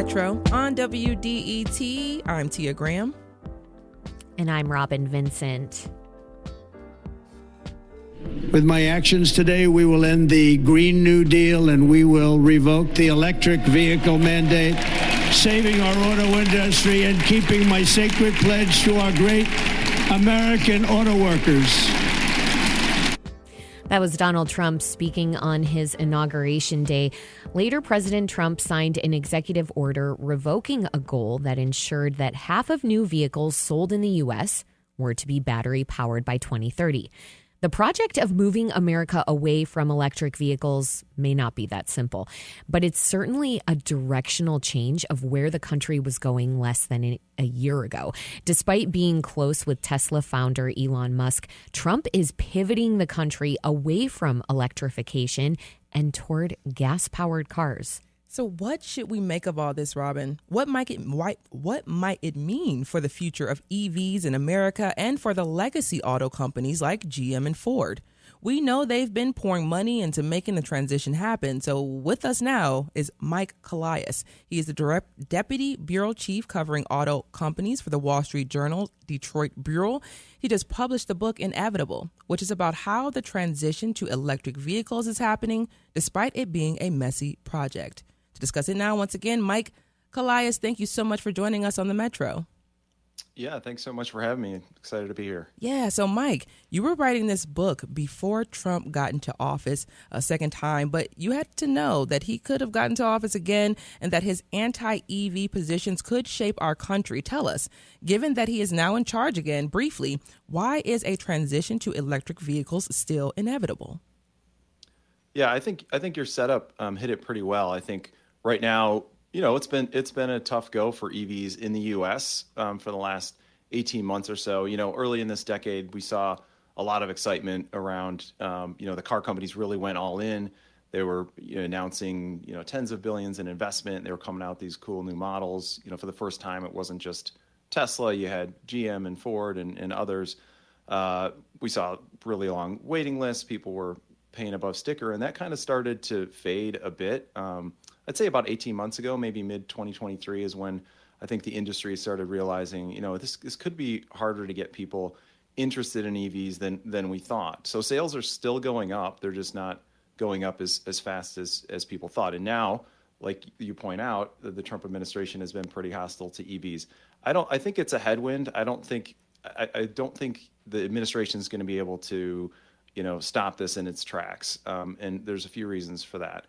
Metro on WDET. I'm Tia Graham. And I'm Robin Vincent. With my actions today, we will end the Green New Deal and we will revoke the electric vehicle mandate, saving our auto industry and keeping my sacred pledge to our great American auto workers. That was Donald Trump speaking on his inauguration day. Later, President Trump signed an executive order revoking a goal that ensured that half of new vehicles sold in the U.S. were to be battery powered by 2030. The project of moving America away from electric vehicles may not be that simple, but it's certainly a directional change of where the country was going less than a year ago. Despite being close with Tesla founder Elon Musk, Trump is pivoting the country away from electrification and toward gas-powered cars. So what should we make of all this, Robin? What might it mean for the future of EVs in America and for the legacy auto companies like GM and Ford? We know they've been pouring money into making the transition happen. So with us now is Mike Calais. He is the Deputy Bureau Chief covering auto companies for the Wall Street Journal Detroit Bureau. He just published the book Inevitable, which is about how the transition to electric vehicles is happening, despite it being a messy project. To discuss it now, once again, Mike Calais, thank you so much for joining us on the Metro. Yeah, thanks so much for having me. Excited to be here. Yeah, so Mike, you were writing this book before Trump got into office a second time, but you had to know that he could have gotten to office again and that his anti-EV positions could shape our country. Tell us, given that he is now in charge again, briefly, why is a transition to electric vehicles still inevitable? Yeah, I think your setup hit it pretty well. I think right now, you know, it's been a tough go for EVs in the U.S. For the last 18 months or so. You know, early in this decade, we saw a lot of excitement around, the car companies really went all in. They were announcing, tens of billions in investment. They were coming out with these cool new models. For the first time, it wasn't just Tesla. You had GM and Ford and others. We saw really long waiting lists. People were paying above sticker, and that kind of started to fade a bit. I'd say about 18 months ago, maybe mid-2023 is when I think the industry started realizing, this could be harder to get people interested in EVs than we thought. So sales are still going up. They're just not going up as fast as people thought. And now, like you point out, the Trump administration has been pretty hostile to EVs. I think it's a headwind. I don't think the administration is going to be able to stop this in its tracks. And there's a few reasons for that.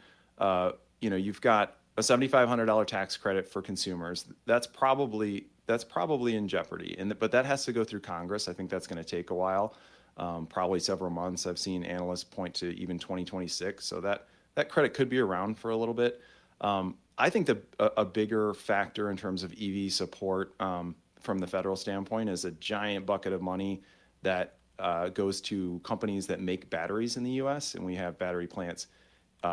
You've got a $7,500 tax credit for consumers. That's probably in jeopardy. But that has to go through Congress. I think that's going to take a while, probably several months. I've seen analysts point to even 2026. So that credit could be around for a little bit. I think a bigger factor in terms of EV support from the federal standpoint is a giant bucket of money that goes to companies that make batteries in the U.S. And we have battery plants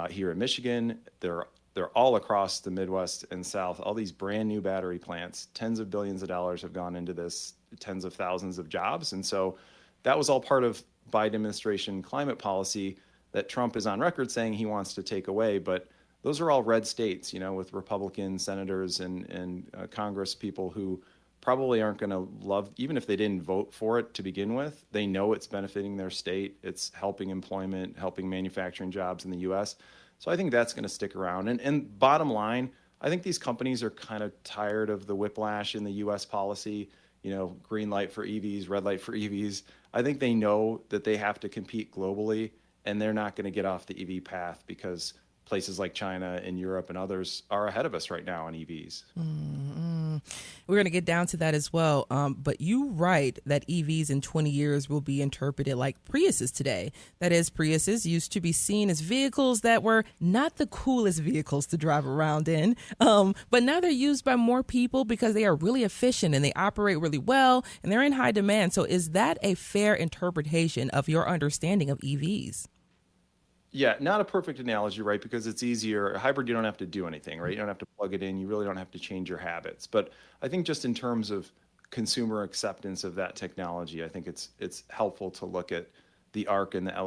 here in Michigan. They're all across the Midwest and South. All these brand new battery plants, tens of billions of dollars have gone into this, tens of thousands of jobs. And so that was all part of Biden administration climate policy that Trump is on record saying he wants to take away. But those are all red states, with Republican senators and Congress people who probably aren't going to love, even if they didn't vote for it to begin with, they know it's benefiting their state. It's helping employment, helping manufacturing jobs in the U.S. So I think that's going to stick around. And bottom line, I think these companies are kind of tired of the whiplash in the U.S. policy, green light for EVs, red light for EVs. I think they know that they have to compete globally, and they're not going to get off the EV path because places like China and Europe and others are ahead of us right now on EVs. Mm-hmm. We're going to get down to that as well. But you write that EVs in 20 years will be interpreted like Priuses today. That is, Priuses used to be seen as vehicles that were not the coolest vehicles to drive around in. But now they're used by more people because they are really efficient and they operate really well and they're in high demand. So is that a fair interpretation of your understanding of EVs? Yeah, not a perfect analogy, right? Because it's easier. A hybrid, you don't have to do anything, right? You don't have to plug it in. You really don't have to change your habits. But I think just in terms of consumer acceptance of that technology, I think it's helpful to look at the arc and the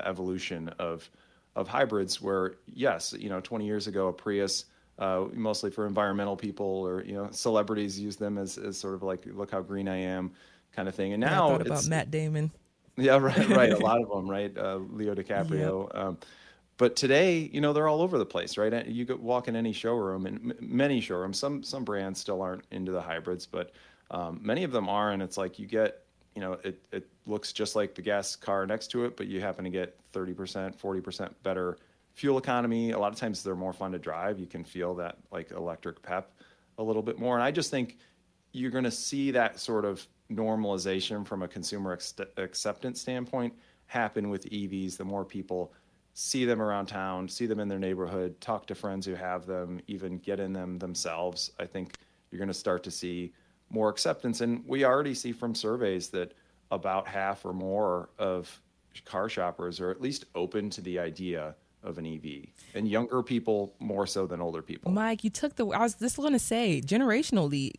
evolution of hybrids. Where yes, 20 years ago, a Prius mostly for environmental people, or celebrities use them as sort of like, look how green I am, kind of thing. And Yeah, I now thought about it's Matt Damon. yeah, right, a lot of them, right, Leo Yep. DiCaprio. But today, they're all over the place, right? You could walk in any showroom, and many showrooms. Some brands still aren't into the hybrids, but many of them are, and it's like you get, it looks just like the gas car next to it, but you happen to get 30%, 40% better fuel economy. A lot of times they're more fun to drive. You can feel that like electric pep a little bit more, and I just think you're going to see that sort of normalization from a consumer acceptance standpoint happen with EVs. The more people see them around town, see them in their neighborhood, talk to friends who have them, even get in them themselves, I think you're going to start to see more acceptance. And we already see from surveys that about half or more of car shoppers are at least open to the idea of an EV, and younger people more so than older people. Mike, you took the. I was just going to say, generationally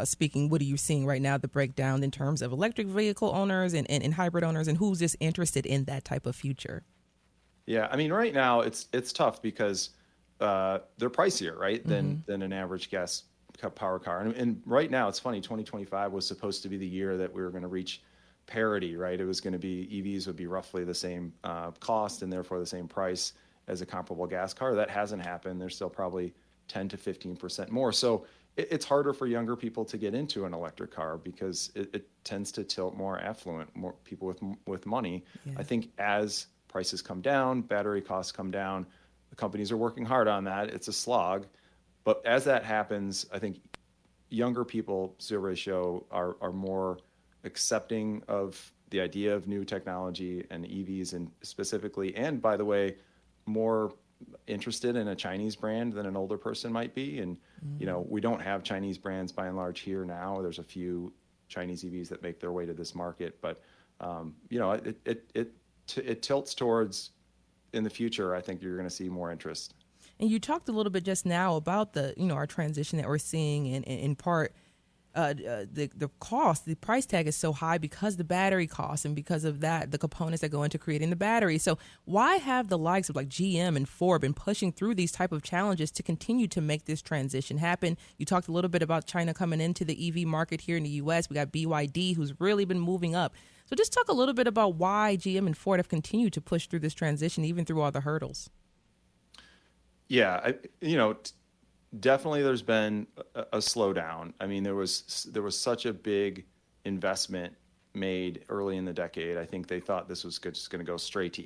speaking, what are you seeing right now? The breakdown in terms of electric vehicle owners and hybrid owners, and who's just interested in that type of future? Yeah, I mean, right now it's tough because they're pricier, right, than an average gas power car. And right now it's funny. 2025 was supposed to be the year that we were going to reach parity, right? It was going to be EVs would be roughly the same cost and therefore the same price as a comparable gas car. That hasn't happened. There's still probably 10 to 15% more. So it's harder for younger people to get into an electric car because it tends to tilt more affluent, more people with money. Yeah. I think as prices come down, battery costs come down. The companies are working hard on that. It's a slog. But as that happens, I think younger people, surveys show, are more accepting of the idea of new technology and EVs, and specifically, and by the way, more interested in a Chinese brand than an older person might be. And, we don't have Chinese brands by and large here now. There's a few Chinese EVs that make their way to this market, but, it tilts towards, in the future, I think you're going to see more interest. And you talked a little bit just now about the, our transition that we're seeing, and in part, the cost, the price tag is so high because the battery costs, and because of that, the components that go into creating the battery. So why have the likes of like GM and Ford been pushing through these type of challenges to continue to make this transition happen? You talked a little bit about China coming into the EV market here in the U.S. We got BYD, who's really been moving up. So just talk a little bit about why GM and Ford have continued to push through this transition, even through all the hurdles. Yeah, definitely there's been a slowdown. I mean, there was such a big investment made early in the decade. I think they thought this was just going to go straight to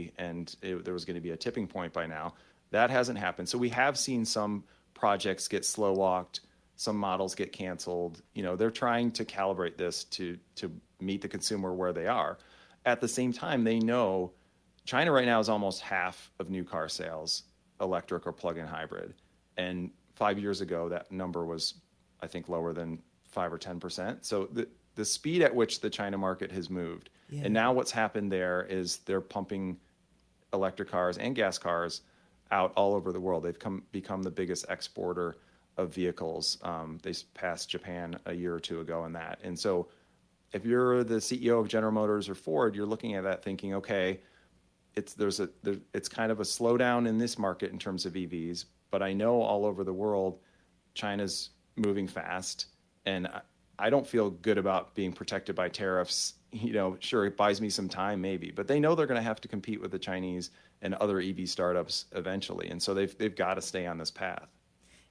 EV, and there was going to be a tipping point by now. That hasn't happened. So we have seen some projects get slow walked, some models get canceled. They're trying to calibrate this to meet the consumer where they are. At the same time, they know China right now is almost half of new car sales, electric or plug-in hybrid. And 5 years ago, that number was, I think, lower than 5 or 10%. So the speed at which the China market has moved, Yeah. and now what's happened there is they're pumping electric cars and gas cars out all over the world. They've become the biggest exporter of vehicles. They passed Japan a year or two ago in that. And so if you're the CEO of General Motors or Ford, you're looking at that thinking, okay, it's kind of a slowdown in this market in terms of EVs, but I know all over the world, China's moving fast, and I don't feel good about being protected by tariffs. Sure, it buys me some time maybe, but they know they're going to have to compete with the Chinese and other EV startups eventually, and so they've got to stay on this path.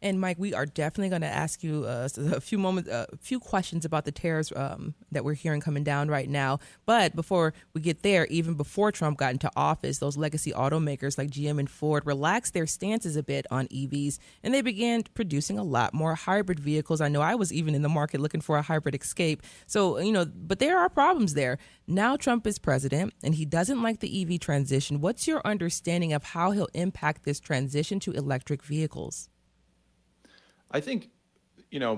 And Mike, we are definitely going to ask you a few questions about the tariffs that we're hearing coming down right now. But before we get there, even before Trump got into office, those legacy automakers like GM and Ford relaxed their stances a bit on EVs, and they began producing a lot more hybrid vehicles. I know I was even in the market looking for a hybrid Escape. So, but there are problems there. Now Trump is president, and he doesn't like the EV transition. What's your understanding of how he'll impact this transition to electric vehicles? I think,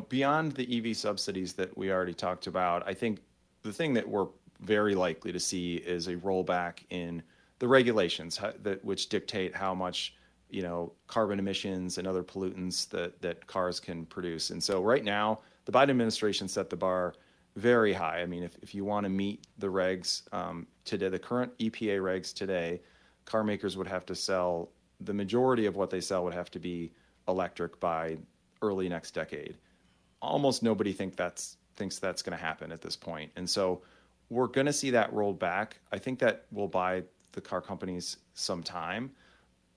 beyond the EV subsidies that we already talked about, I think the thing that we're very likely to see is a rollback in the regulations which dictate how much, carbon emissions and other pollutants that cars can produce. And so right now, the Biden administration set the bar very high. I mean, if you want to meet the regs today, the current EPA regs today, car makers would have to sell, the majority of what they sell would have to be electric by early next decade. Almost nobody thinks that's going to happen at this point. And so we're going to see that rolled back. I think that will buy the car companies some time.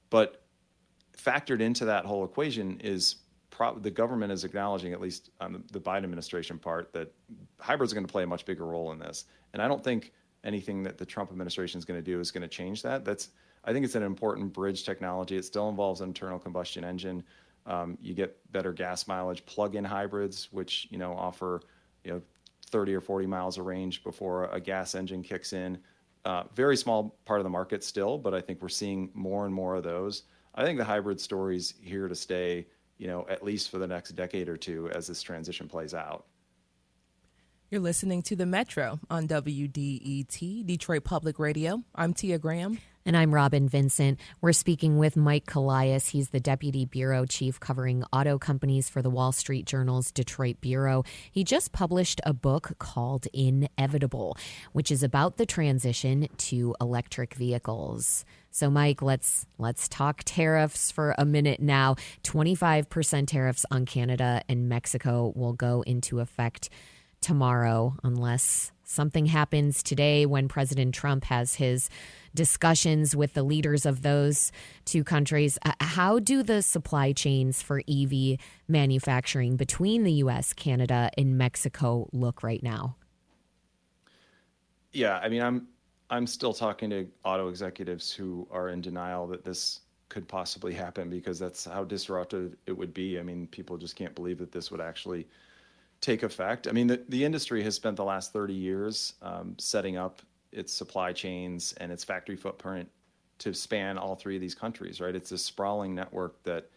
But factored into that whole equation is the government is acknowledging, at least on the Biden administration part, that hybrids are going to play a much bigger role in this. And I don't think anything that the Trump administration is going to do is going to change that. I think it's an important bridge technology. It still involves an internal combustion engine. You get better gas mileage. Plug-in hybrids, which offer 30 or 40 miles of range before a gas engine kicks in. Very small part of the market still, but I think we're seeing more and more of those. I think the hybrid story's here to stay, at least for the next decade or two as this transition plays out. You're listening to The Metro on WDET, Detroit Public Radio. I'm Tia Graham. And I'm Robin Vincent. We're speaking with Mike Colias. He's the Deputy Bureau Chief covering auto companies for the Wall Street Journal's Detroit Bureau. He just published a book called Inevitable, which is about the transition to electric vehicles. So, Mike, let's talk tariffs for a minute now. 25% tariffs on Canada and Mexico will go into effect tomorrow unless something happens today when President Trump has his discussions with the leaders of those two countries. How do the supply chains for EV manufacturing between the U.S., Canada, and Mexico look right now? Yeah, I mean, I'm still talking to auto executives who are in denial that this could possibly happen because that's how disruptive it would be. I mean, people just can't believe that this would actually take effect. I mean, the industry has spent the last 30 years setting up its supply chains and its factory footprint to span all three of these countries, right? It's a sprawling network that,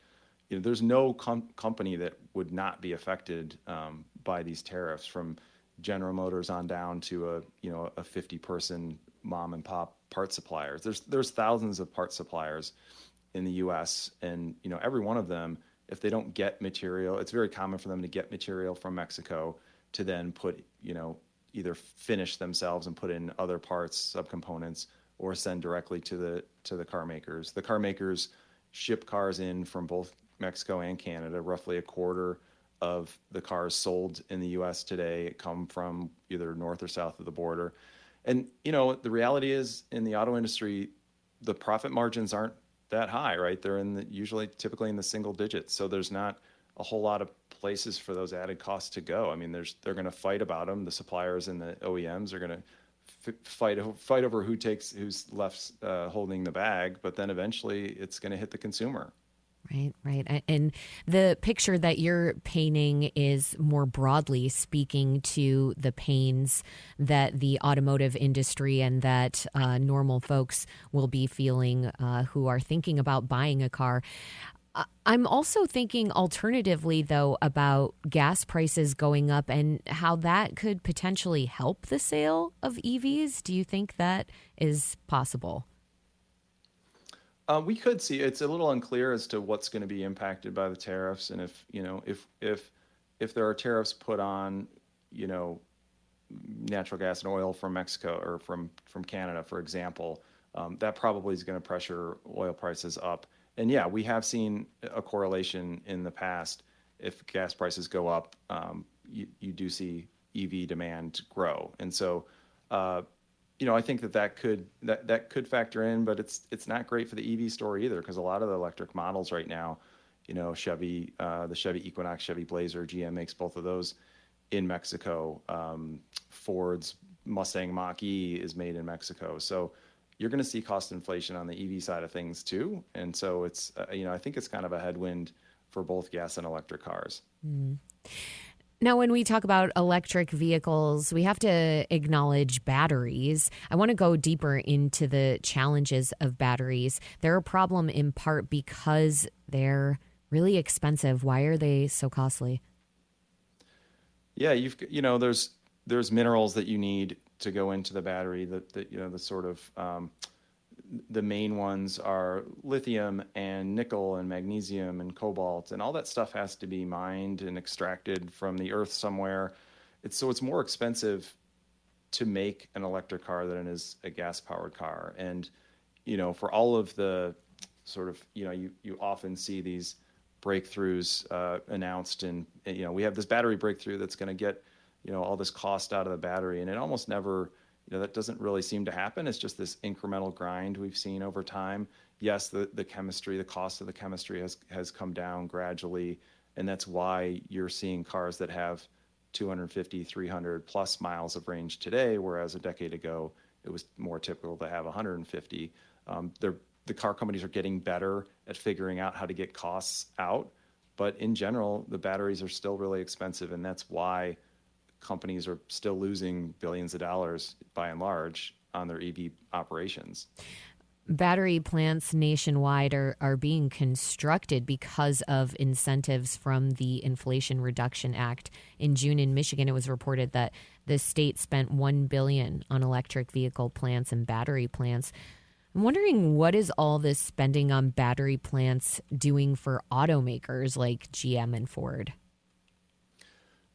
there's no company that would not be affected by these tariffs, from General Motors on down to a 50-person mom and pop part suppliers. There's thousands of part suppliers in the U.S. and every one of them, if they don't get material, it's very common for them to get material from Mexico to then put, either finish themselves and put in other parts, subcomponents, or send directly to the car makers. The car makers ship cars in from both Mexico and Canada. Roughly a quarter of the cars sold in the U.S. today come from either north or south of the border. And, the reality is in the auto industry, the profit margins aren't that high, right? They're typically in the single digits. So there's not a whole lot of places for those added costs to go. I mean, they're going to fight about them. The suppliers and the OEMs are going to fight over who's left holding the bag, but then eventually it's going to hit the consumer. Right. And the picture that you're painting is more broadly speaking to the pains that the automotive industry and that normal folks will be feeling who are thinking about buying a car. I'm also thinking alternatively, though, about gas prices going up and how that could potentially help the sale of EVs. Do you think that is possible? We could see. It's a little unclear as to what's going to be impacted by the tariffs, and if there are tariffs put on, natural gas and oil from Mexico or from Canada, for example, that probably is going to pressure oil prices up. And yeah, we have seen a correlation in the past. If gas prices go up, you do see EV demand grow, and so. I think that could factor in, but it's not great for the EV story either, because a lot of the electric models right now, Chevy, the Chevy Equinox, Chevy Blazer, GM makes both of those in Mexico. Ford's Mustang Mach-E is made in Mexico. So you're going to see cost inflation on the EV side of things too. And so it's, I think it's kind of a headwind for both gas and electric cars. Mm. Now, when we talk about electric vehicles, we have to acknowledge batteries. I want to go deeper into the challenges of batteries. They're a problem in part because they're really expensive. Why are they so costly? Yeah, there's minerals that you need to go into the battery. The sort of the main ones are lithium and nickel and magnesium and cobalt, and all that stuff has to be mined and extracted from the earth somewhere. It's more expensive to make an electric car than it is a gas-powered car. And, for all of the sort of, you often see these breakthroughs announced, and we have this battery breakthrough that's going to get all this cost out of the battery, and it almost never, that doesn't really seem to happen. It's just this incremental grind we've seen over time. Yes, the chemistry, the cost of the chemistry has come down gradually, and that's why you're seeing cars that have 250, 300 plus miles of range today, whereas a decade ago it was more typical to have 150. The car companies are getting better at figuring out how to get costs out, but in general, the batteries are still really expensive, and that's why companies are still losing billions of dollars by and large on their EV operations. Battery plants nationwide are being constructed because of incentives from the Inflation Reduction Act. In June in Michigan, it was reported that the state spent $1 billion on electric vehicle plants and battery plants. I'm wondering, what is all this spending on battery plants doing for automakers like GM and Ford?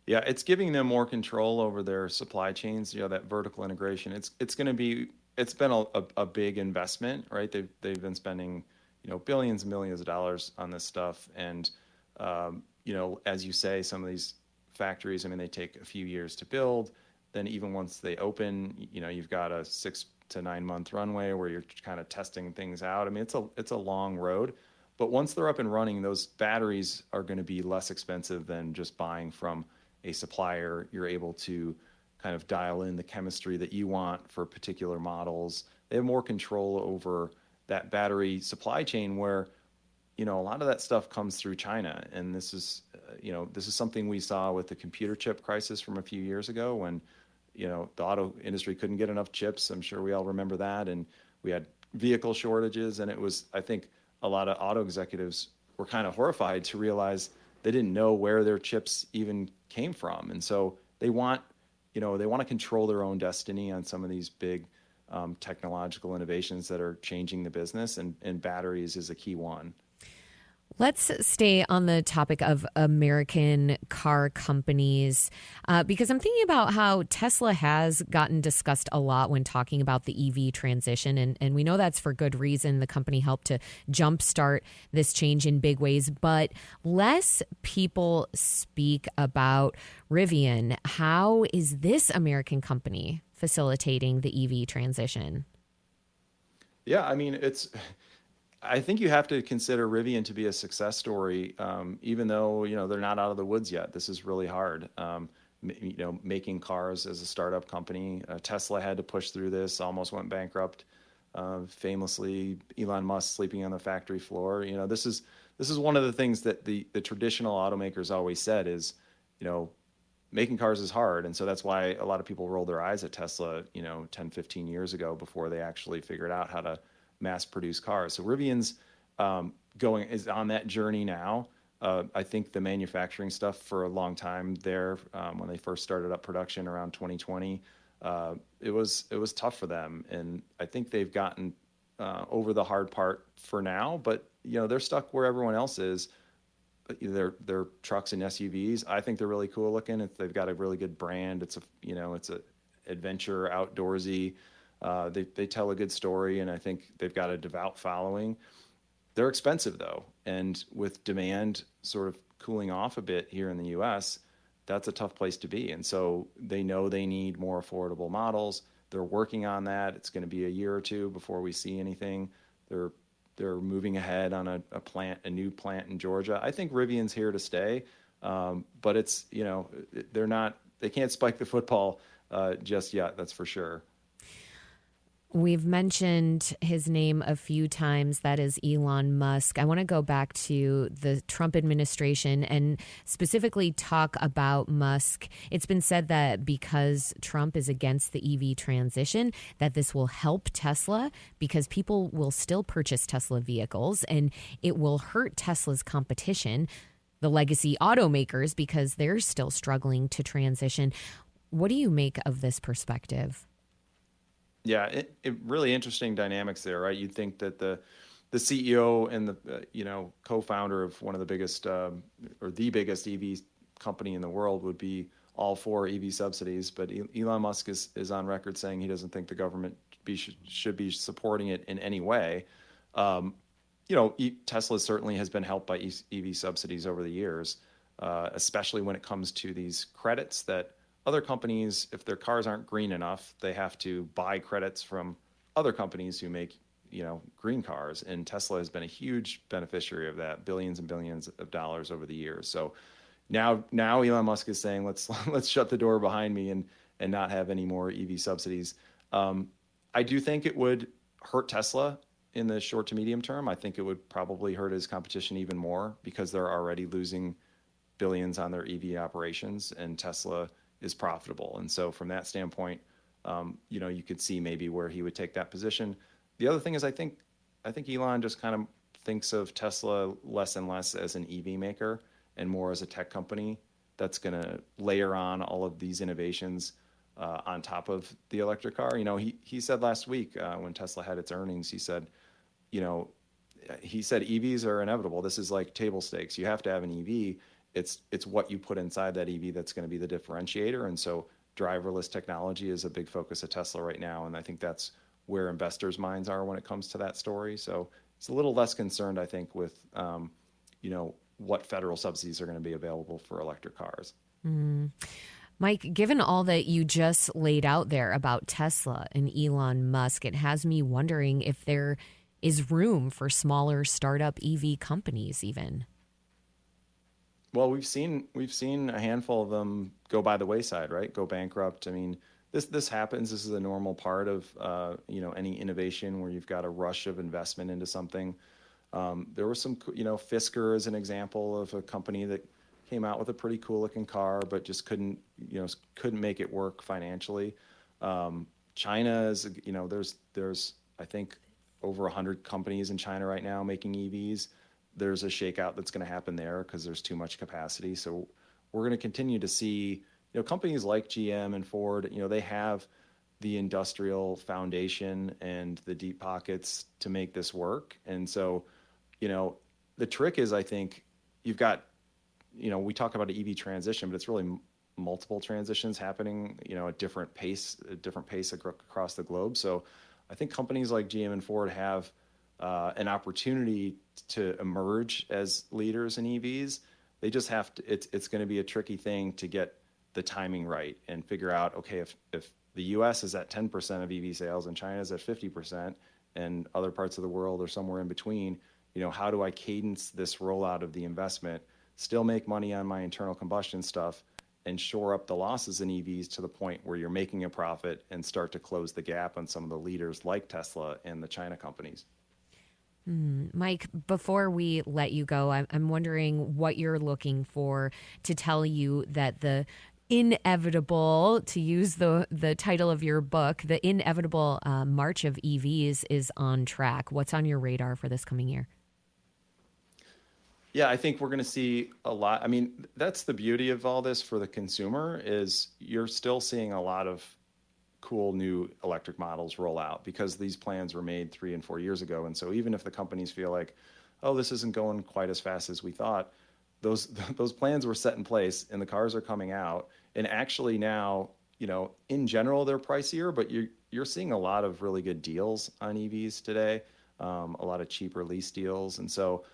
Yeah, it's giving them more control over their supply chains. That vertical integration. It's been a big investment, right? They've been spending, billions and millions of dollars on this stuff, and as you say, some of these factories, they take a few years to build. Then even once they open, you've got a 6 to 9 month runway where you're kind of testing things out. It's a long road, but once they're up and running, those batteries are going to be less expensive than just buying from a supplier. You're able to kind of dial in the chemistry that you want for particular models. They have more control over that battery supply chain, where a lot of that stuff comes through China. And this is something we saw with the computer chip crisis from a few years ago, when the auto industry couldn't get enough chips. I'm sure we all remember that, and we had vehicle shortages, and I think a lot of auto executives were kind of horrified to realize they didn't know where their chips even came from. And so they want to control their own destiny on some of these big technological innovations that are changing the business, and batteries is a key one. Let's stay on the topic of American car companies, because I'm thinking about how Tesla has gotten discussed a lot when talking about the EV transition. And we know that's for good reason. The company helped to jumpstart this change in big ways, but less people speak about Rivian. How is this American company facilitating the EV transition? Yeah, I think you have to consider Rivian to be a success story, even though they're not out of the woods yet. This is really hard. Making cars as a startup company. Tesla had to push through this, almost went bankrupt. Famously, Elon Musk sleeping on the factory floor. This is one of the things that the traditional automakers always said is, making cars is hard, and so that's why a lot of people rolled their eyes at Tesla, 10, 15 years ago, before they actually figured out how to mass produce cars. So Rivian's is on that journey now. I think the manufacturing stuff for a long time there, when they first started up production around 2020, it was tough for them, and I think they've gotten over the hard part for now. But they're stuck where everyone else is. Their trucks and SUVs, I think they're really cool looking. They've got a really good brand. It's a adventure, outdoorsy. They tell a good story, and I think they've got a devout following. They're expensive, though, and with demand sort of cooling off a bit here in the U.S., that's a tough place to be. And so they know they need more affordable models. They're working on that. It's going to be a year or two before we see anything. They're moving ahead on a new plant in Georgia. I think Rivian's here to stay, but it's they can't spike the football just yet. That's for sure. We've mentioned his name a few times. That is Elon Musk. I want to go back to the Trump administration and specifically talk about Musk. It's been said that because Trump is against the EV transition, that this will help Tesla because people will still purchase Tesla vehicles, and it will hurt Tesla's competition, the legacy automakers, because they're still struggling to transition. What do you make of this perspective? Yeah, it really interesting dynamics there, right? You'd think that the CEO and the co-founder of one of the biggest or the biggest EV company in the world would be all for EV subsidies, but Elon Musk is on record saying he doesn't think the government should be supporting it in any way. Tesla certainly has been helped by EV subsidies over the years, especially when it comes to these credits that other companies, if their cars aren't green enough, they have to buy credits from other companies who make, green cars. And Tesla has been a huge beneficiary of that, billions and billions of dollars over the years. So now Elon Musk is saying, let's shut the door behind me and not have any more EV subsidies. I do think it would hurt Tesla in the short to medium term. I think it would probably hurt his competition even more because they're already losing billions on their EV operations, and Tesla is profitable. And so from that standpoint, you could see maybe where he would take that position. The other thing is I think Elon just kind of thinks of Tesla less and less as an EV maker and more as a tech company that's going to layer on all of these innovations on top of the electric car. He said last week when Tesla had its earnings, he said EVs are inevitable. This is like table stakes. You have to have an EV. It's what you put inside that EV that's going to be the differentiator. And so driverless technology is a big focus of Tesla right now. And I think that's where investors' minds are when it comes to that story. So it's a little less concerned, I think, with, what federal subsidies are going to be available for electric cars. Mike, given all that you just laid out there about Tesla and Elon Musk, it has me wondering if there is room for smaller startup EV companies even. Well, we've seen a handful of them go by the wayside, right? Go bankrupt. I mean, this happens. This is a normal part of any innovation where you've got a rush of investment into something. There was some, Fisker is an example of a company that came out with a pretty cool looking car, but just couldn't make it work financially. China is, there's I think over 100 companies in China right now making EVs. There's a shakeout that's going to happen there because there's too much capacity. So we're going to continue to see, companies like GM and Ford, they have the industrial foundation and the deep pockets to make this work. And so, the trick is, I think you've got, we talk about an EV transition, but it's really multiple transitions happening, at different pace across the globe. So I think companies like GM and Ford have an opportunity to emerge as leaders in EVs. They just have to, it's going to be a tricky thing to get the timing right and figure out, okay, if the US is at 10% of EV sales and China is at 50% and other parts of the world are somewhere in between, how do I cadence this rollout of the investment, still make money on my internal combustion stuff, and shore up the losses in EVs to the point where you're making a profit and start to close the gap on some of the leaders like Tesla and the China companies. Mike, before we let you go, I'm wondering what you're looking for to tell you that the inevitable, to use the title of your book, the inevitable march of EVs is on track. What's on your radar for this coming year? Yeah, I think we're going to see a lot. I mean, that's the beauty of all this for the consumer is you're still seeing a lot of cool new electric models roll out because these plans were made 3 and 4 years ago. And so even if the companies feel like, oh, this isn't going quite as fast as we thought, those plans were set in place and the cars are coming out. And actually now, in general, they're pricier, but you're seeing a lot of really good deals on EVs today, a lot of cheaper lease deals. And so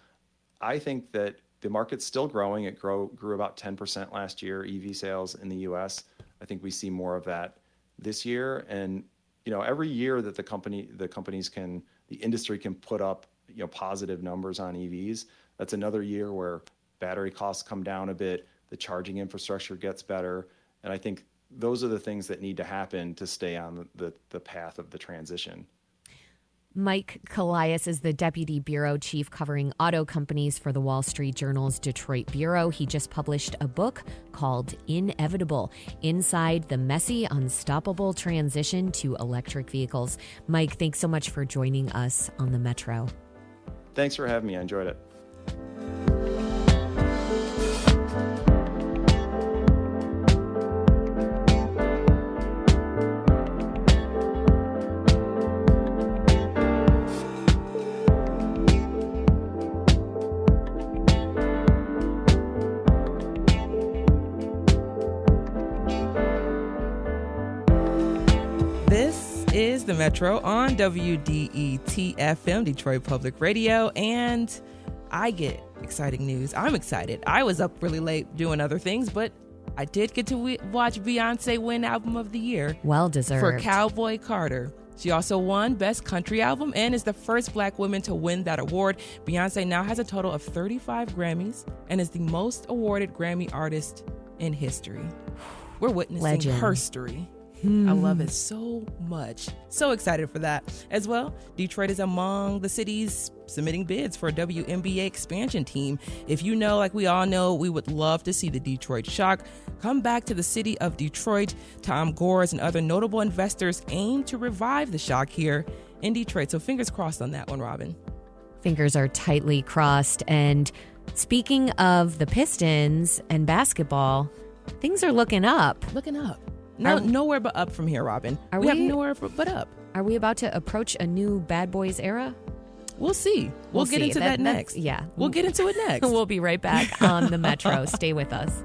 I think that the market's still growing. It grew about 10% last year, EV sales in the US. I think we see more of that this year. And, every year that the industry can put up, positive numbers on EVs, that's another year where battery costs come down a bit, the charging infrastructure gets better. And I think those are the things that need to happen to stay on the path of the transition. Mike Callias is the Deputy Bureau Chief covering auto companies for the Wall Street Journal's Detroit Bureau. He just published a book called Inevitable: Inside the Messy, Unstoppable Transition to Electric Vehicles. Mike, thanks so much for joining us on the Metro. Thanks for having me. I enjoyed it. is The Metro on WDET-FM, Detroit Public Radio, and I get exciting news. I'm excited. I was up really late doing other things, but I did get to watch Beyonce win Album of the Year. Well deserved. For Cowboy Carter. She also won Best Country Album and is the first Black woman to win that award. Beyonce now has a total of 35 Grammys and is the most awarded Grammy artist in history. We're witnessing herstory. I love it so much. So excited for that. As well, Detroit is among the cities submitting bids for a WNBA expansion team. If you know, like we all know, we would love to see the Detroit Shock come back to the city of Detroit. Tom Gores and other notable investors aim to revive the Shock here in Detroit. So fingers crossed on that one, Robin. Fingers are tightly crossed. And speaking of the Pistons and basketball, things are looking up. Looking up. No, nowhere but up from here, Robin. We have nowhere but up. Are we about to approach a new Bad Boys era? We'll see. We'll get into that next. Yeah. We'll get into it next. We'll be right back on The Metro. Stay with us.